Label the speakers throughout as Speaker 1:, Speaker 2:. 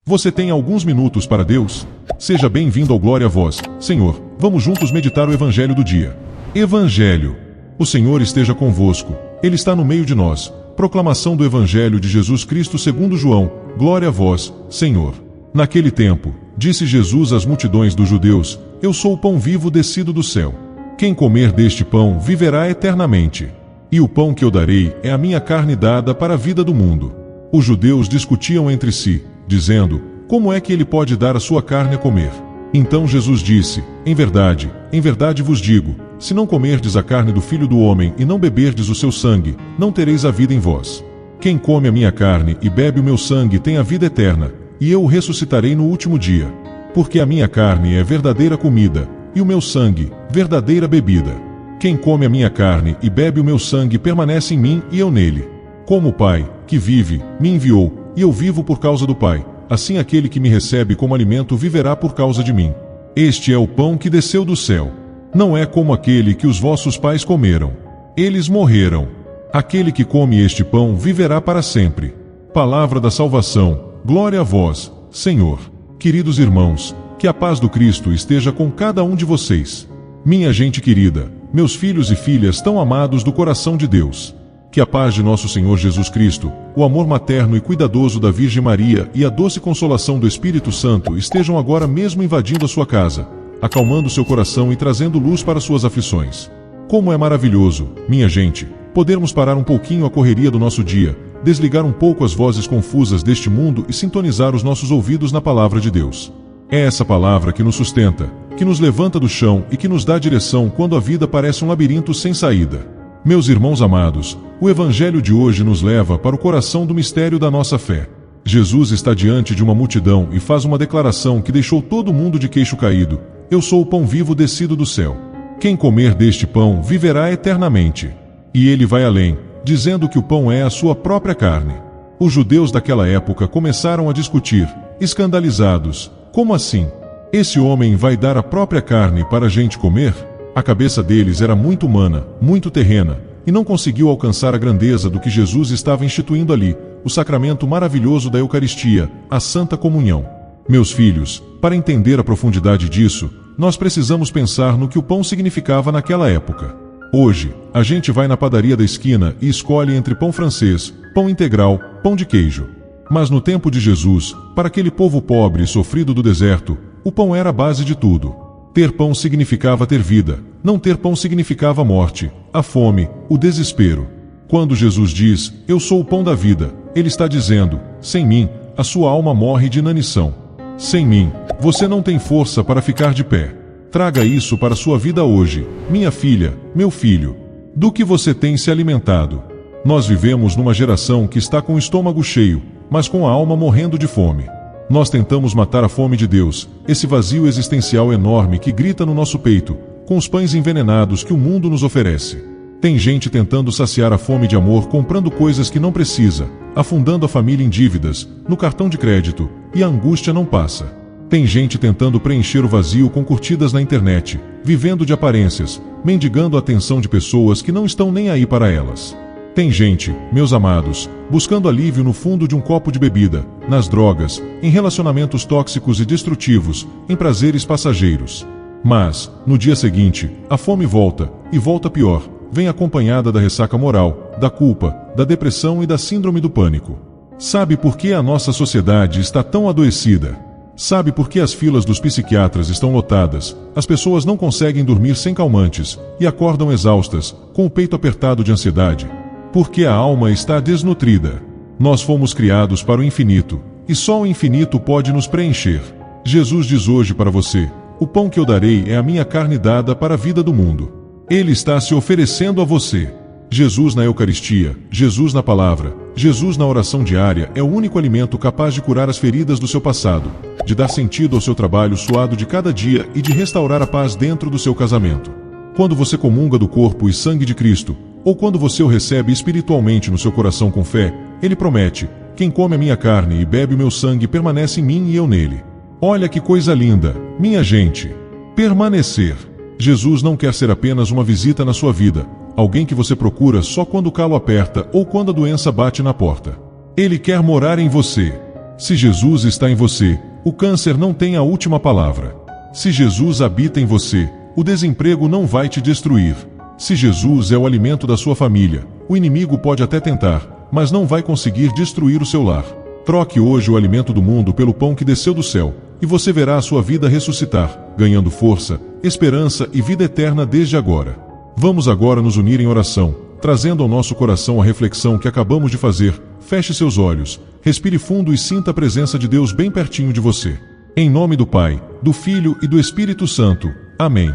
Speaker 1: Você tem alguns minutos para Deus? Seja bem-vindo ao Glória a Vós, Senhor. Vamos juntos meditar o Evangelho do dia. Evangelho. O Senhor esteja convosco. Ele está no meio de nós. Proclamação do Evangelho de Jesus Cristo segundo João. Glória a vós, Senhor. Naquele tempo, disse Jesus às multidões dos judeus: Eu sou o pão vivo descido do céu. Quem comer deste pão viverá eternamente. E o pão que eu darei é a minha carne dada para a vida do mundo. Os judeus discutiam entre si, dizendo: Como é que ele pode dar a sua carne a comer? Então Jesus disse: em verdade vos digo, se não comerdes a carne do Filho do Homem e não beberdes o seu sangue, não tereis a vida em vós. Quem come a minha carne e bebe o meu sangue tem a vida eterna, e eu o ressuscitarei no último dia. Porque a minha carne é verdadeira comida, e o meu sangue, verdadeira bebida. Quem come a minha carne e bebe o meu sangue permanece em mim e eu nele. Como o Pai, que vive, me enviou, e eu vivo por causa do Pai, assim aquele que me recebe como alimento viverá por causa de mim. Este é o pão que desceu do céu. Não é como aquele que os vossos pais comeram. Eles morreram. Aquele que come este pão viverá para sempre. Palavra da salvação. Glória a vós, Senhor. Queridos irmãos, que a paz do Cristo esteja com cada um de vocês. Minha gente querida, meus filhos e filhas tão amados do coração de Deus. Que a paz de nosso Senhor Jesus Cristo, o amor materno e cuidadoso da Virgem Maria e a doce consolação do Espírito Santo estejam agora mesmo invadindo a sua casa, acalmando seu coração e trazendo luz para suas aflições. Como é maravilhoso, minha gente, podermos parar um pouquinho a correria do nosso dia, desligar um pouco as vozes confusas deste mundo e sintonizar os nossos ouvidos na palavra de Deus. É essa palavra que nos sustenta, que nos levanta do chão e que nos dá direção quando a vida parece um labirinto sem saída. Meus irmãos amados, o Evangelho de hoje nos leva para o coração do mistério da nossa fé. Jesus está diante de uma multidão e faz uma declaração que deixou todo mundo de queixo caído: Eu sou o pão vivo descido do céu. Quem comer deste pão viverá eternamente. E ele vai além, dizendo que o pão é a sua própria carne. Os judeus daquela época começaram a discutir, escandalizados: Como assim? Esse homem vai dar a própria carne para a gente comer? A cabeça deles era muito humana, muito terrena, e não conseguiu alcançar a grandeza do que Jesus estava instituindo ali, o sacramento maravilhoso da Eucaristia, a Santa Comunhão. Meus filhos, para entender a profundidade disso, nós precisamos pensar no que o pão significava naquela época. Hoje, a gente vai na padaria da esquina e escolhe entre pão francês, pão integral, pão de queijo. Mas no tempo de Jesus, para aquele povo pobre e sofrido do deserto, o pão era a base de tudo. Ter pão significava ter vida, não ter pão significava a morte, a fome, o desespero. Quando Jesus diz: Eu sou o pão da vida, ele está dizendo: sem mim, a sua alma morre de inanição. Sem mim, você não tem força para ficar de pé. Traga isso para a sua vida hoje, minha filha, meu filho. Do que você tem se alimentado? Nós vivemos numa geração que está com o estômago cheio, mas com a alma morrendo de fome. Nós tentamos matar a fome de Deus, esse vazio existencial enorme que grita no nosso peito, com os pães envenenados que o mundo nos oferece. Tem gente tentando saciar a fome de amor comprando coisas que não precisa, afundando a família em dívidas, no cartão de crédito, e a angústia não passa. Tem gente tentando preencher o vazio com curtidas na internet, vivendo de aparências, mendigando a atenção de pessoas que não estão nem aí para elas. Tem gente, meus amados, buscando alívio no fundo de um copo de bebida, nas drogas, em relacionamentos tóxicos e destrutivos, em prazeres passageiros. Mas, no dia seguinte, a fome volta, e volta pior, vem acompanhada da ressaca moral, da culpa, da depressão e da síndrome do pânico. Sabe por que a nossa sociedade está tão adoecida? Sabe por que as filas dos psiquiatras estão lotadas, as pessoas não conseguem dormir sem calmantes, e acordam exaustas, com o peito apertado de ansiedade? Porque a alma está desnutrida. Nós fomos criados para o infinito, e só o infinito pode nos preencher. Jesus diz hoje para você: o pão que eu darei é a minha carne dada para a vida do mundo. Ele está se oferecendo a você. Jesus na Eucaristia, Jesus na palavra, Jesus na oração diária é o único alimento capaz de curar as feridas do seu passado, de dar sentido ao seu trabalho suado de cada dia e de restaurar a paz dentro do seu casamento. Quando você comunga do corpo e sangue de Cristo, ou quando você o recebe espiritualmente no seu coração com fé, ele promete: quem come a minha carne e bebe o meu sangue permanece em mim e eu nele. Olha que coisa linda, minha gente! Permanecer. Jesus não quer ser apenas uma visita na sua vida, alguém que você procura só quando o calo aperta ou quando a doença bate na porta. Ele quer morar em você. Se Jesus está em você, o câncer não tem a última palavra. Se Jesus habita em você, o desemprego não vai te destruir. Se Jesus é o alimento da sua família, o inimigo pode até tentar, mas não vai conseguir destruir o seu lar. Troque hoje o alimento do mundo pelo pão que desceu do céu, e você verá a sua vida ressuscitar, ganhando força, esperança e vida eterna desde agora. Vamos agora nos unir em oração, trazendo ao nosso coração a reflexão que acabamos de fazer. Feche seus olhos, respire fundo e sinta a presença de Deus bem pertinho de você. Em nome do Pai, do Filho e do Espírito Santo. Amém.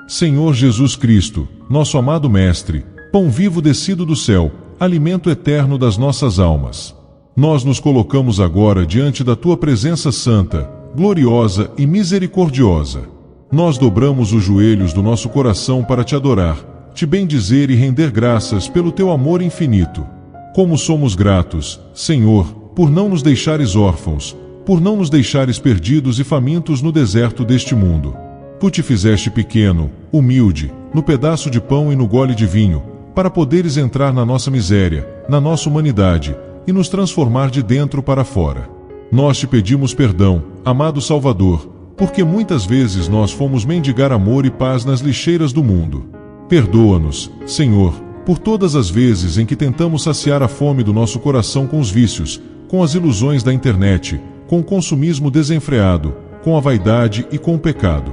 Speaker 1: Senhor Jesus Cristo, nosso amado Mestre, pão vivo descido do céu, alimento eterno das nossas almas. Nós nos colocamos agora diante da Tua presença santa, gloriosa e misericordiosa. Nós dobramos os joelhos do nosso coração para Te adorar, Te bendizer e render graças pelo Teu amor infinito. Como somos gratos, Senhor, por não nos deixares órfãos, por não nos deixares perdidos e famintos no deserto deste mundo. Tu te fizeste pequeno, humilde, no pedaço de pão e no gole de vinho, para poderes entrar na nossa miséria, na nossa humanidade, e nos transformar de dentro para fora. Nós te pedimos perdão, amado Salvador, porque muitas vezes nós fomos mendigar amor e paz nas lixeiras do mundo. Perdoa-nos, Senhor, por todas as vezes em que tentamos saciar a fome do nosso coração com os vícios, com as ilusões da internet, com o consumismo desenfreado, com a vaidade e com o pecado.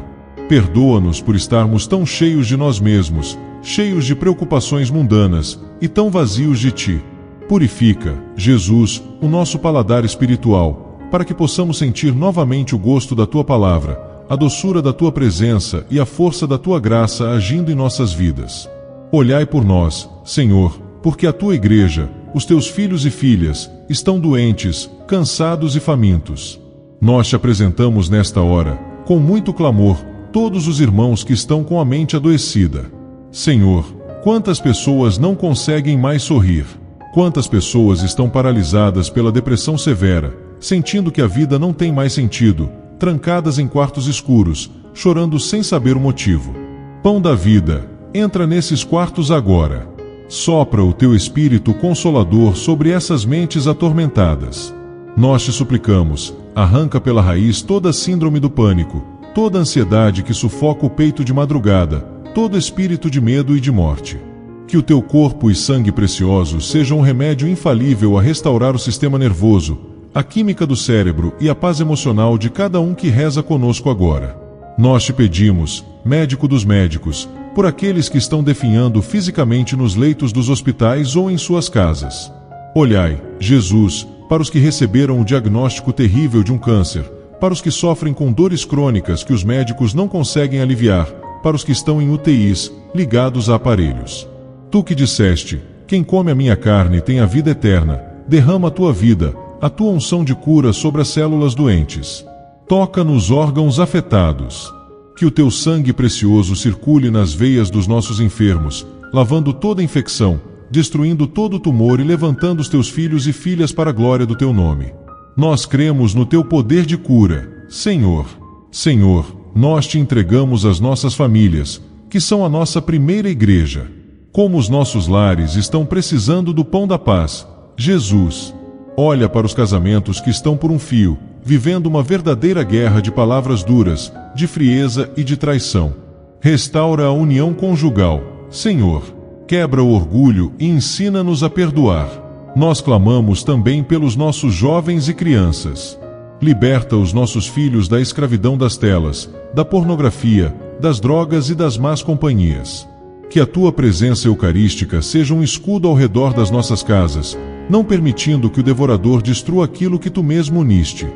Speaker 1: Perdoa-nos por estarmos tão cheios de nós mesmos, cheios de preocupações mundanas e tão vazios de Ti. Purifica, Jesus, o nosso paladar espiritual, para que possamos sentir novamente o gosto da Tua palavra, a doçura da Tua presença e a força da Tua graça agindo em nossas vidas. Olhai por nós, Senhor, porque a Tua igreja, os Teus filhos e filhas, estão doentes, cansados e famintos. Nós te apresentamos nesta hora, com muito clamor, todos os irmãos que estão com a mente adoecida. Senhor, quantas pessoas não conseguem mais sorrir? Quantas pessoas estão paralisadas pela depressão severa, sentindo que a vida não tem mais sentido, trancadas em quartos escuros, chorando sem saber o motivo. Pão da vida, entra nesses quartos agora. Sopra o Teu Espírito Consolador sobre essas mentes atormentadas. Nós te suplicamos, arranca pela raiz toda a síndrome do pânico, toda a ansiedade que sufoca o peito de madrugada, todo espírito de medo e de morte. Que o Teu corpo e sangue preciosos sejam um remédio infalível a restaurar o sistema nervoso, a química do cérebro e a paz emocional de cada um que reza conosco agora. Nós te pedimos, médico dos médicos, por aqueles que estão definhando fisicamente nos leitos dos hospitais ou em suas casas. Olhai, Jesus, para os que receberam o diagnóstico terrível de um câncer, para os que sofrem com dores crônicas que os médicos não conseguem aliviar, para os que estão em UTIs, ligados a aparelhos. Tu que disseste, quem come a minha carne tem a vida eterna, derrama a Tua vida, a Tua unção de cura sobre as células doentes. Toca nos órgãos afetados. Que o Teu sangue precioso circule nas veias dos nossos enfermos, lavando toda infecção, destruindo todo tumor e levantando os Teus filhos e filhas para a glória do Teu nome. Nós cremos no Teu poder de cura, Senhor. Senhor, nós Te entregamos as nossas famílias, que são a nossa primeira igreja. Como os nossos lares estão precisando do pão da paz, Jesus. Olha para os casamentos que estão por um fio, vivendo uma verdadeira guerra de palavras duras, de frieza e de traição. Restaura a união conjugal, Senhor. Quebra o orgulho e ensina-nos a perdoar. Nós clamamos também pelos nossos jovens e crianças. Liberta os nossos filhos da escravidão das telas, da pornografia, das drogas e das más companhias. Que a Tua presença eucarística seja um escudo ao redor das nossas casas, não permitindo que o devorador destrua aquilo que Tu mesmo uniste.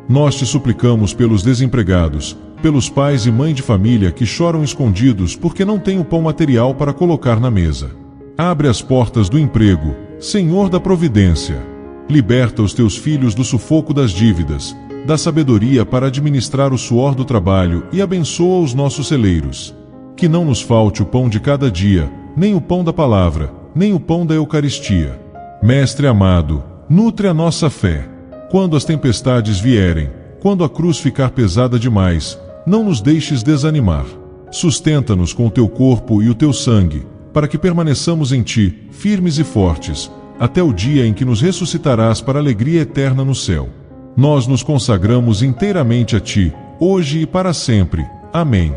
Speaker 1: Nós Te suplicamos pelos desempregados, pelos pais e mães de família que choram escondidos porque não têm o pão material para colocar na mesa. Abre as portas do emprego, Senhor da providência. Liberta os Teus filhos do sufoco das dívidas, dá sabedoria para administrar o suor do trabalho e abençoa os nossos celeiros. Que não nos falte o pão de cada dia, nem o pão da palavra, nem o pão da Eucaristia. Mestre amado, nutre a nossa fé. Quando as tempestades vierem, quando a cruz ficar pesada demais, não nos deixes desanimar. Sustenta-nos com o Teu corpo e o Teu sangue, para que permaneçamos em Ti, firmes e fortes, até o dia em que nos ressuscitarás para a alegria eterna no céu. Nós nos consagramos inteiramente a Ti, hoje e para sempre. Amém.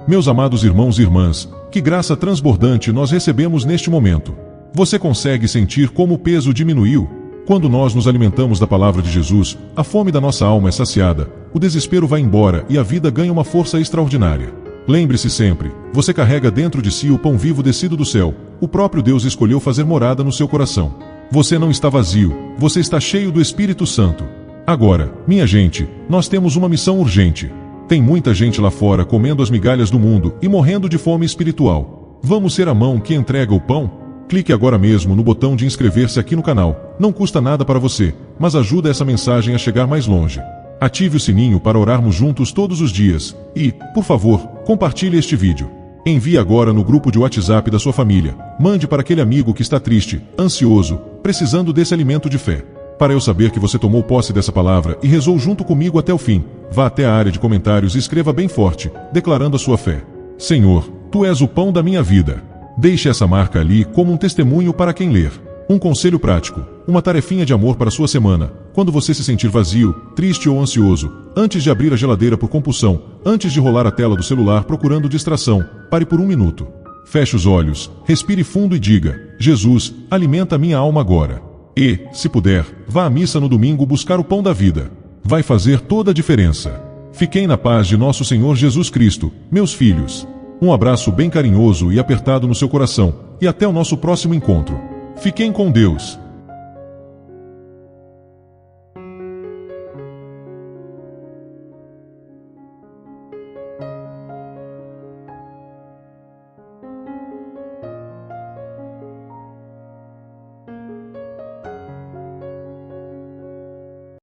Speaker 1: Meus amados irmãos e irmãs, que graça transbordante nós recebemos neste momento. Você consegue sentir como o peso diminuiu? Quando nós nos alimentamos da palavra de Jesus, a fome da nossa alma é saciada, o desespero vai embora e a vida ganha uma força extraordinária. Lembre-se sempre, você carrega dentro de si o pão vivo descido do céu. O próprio Deus escolheu fazer morada no seu coração. Você não está vazio, você está cheio do Espírito Santo. Agora, minha gente, nós temos uma missão urgente. Tem muita gente lá fora comendo as migalhas do mundo e morrendo de fome espiritual. Vamos ser a mão que entrega o pão? Clique agora mesmo no botão de inscrever-se aqui no canal. Não custa nada para você, mas ajuda essa mensagem a chegar mais longe. Ative o sininho para orarmos juntos todos os dias. E, por favor, compartilhe este vídeo. Envie agora no grupo de WhatsApp da sua família. Mande para aquele amigo que está triste, ansioso, precisando desse alimento de fé. Para eu saber que você tomou posse dessa palavra e rezou junto comigo até o fim, vá até a área de comentários e escreva bem forte, declarando a sua fé. Senhor, Tu és o pão da minha vida. Deixe essa marca ali como um testemunho para quem ler. Um conselho prático, uma tarefinha de amor para sua semana. Quando você se sentir vazio, triste ou ansioso, antes de abrir a geladeira por compulsão, antes de rolar a tela do celular procurando distração, pare por 1 minuto. Feche os olhos, respire fundo e diga: Jesus, alimenta minha alma agora. E, se puder, vá à missa no domingo buscar o pão da vida. Vai fazer toda a diferença. Fiquem na paz de nosso Senhor Jesus Cristo, meus filhos. Um abraço bem carinhoso e apertado no seu coração, e até o nosso próximo encontro. Fiquem com Deus.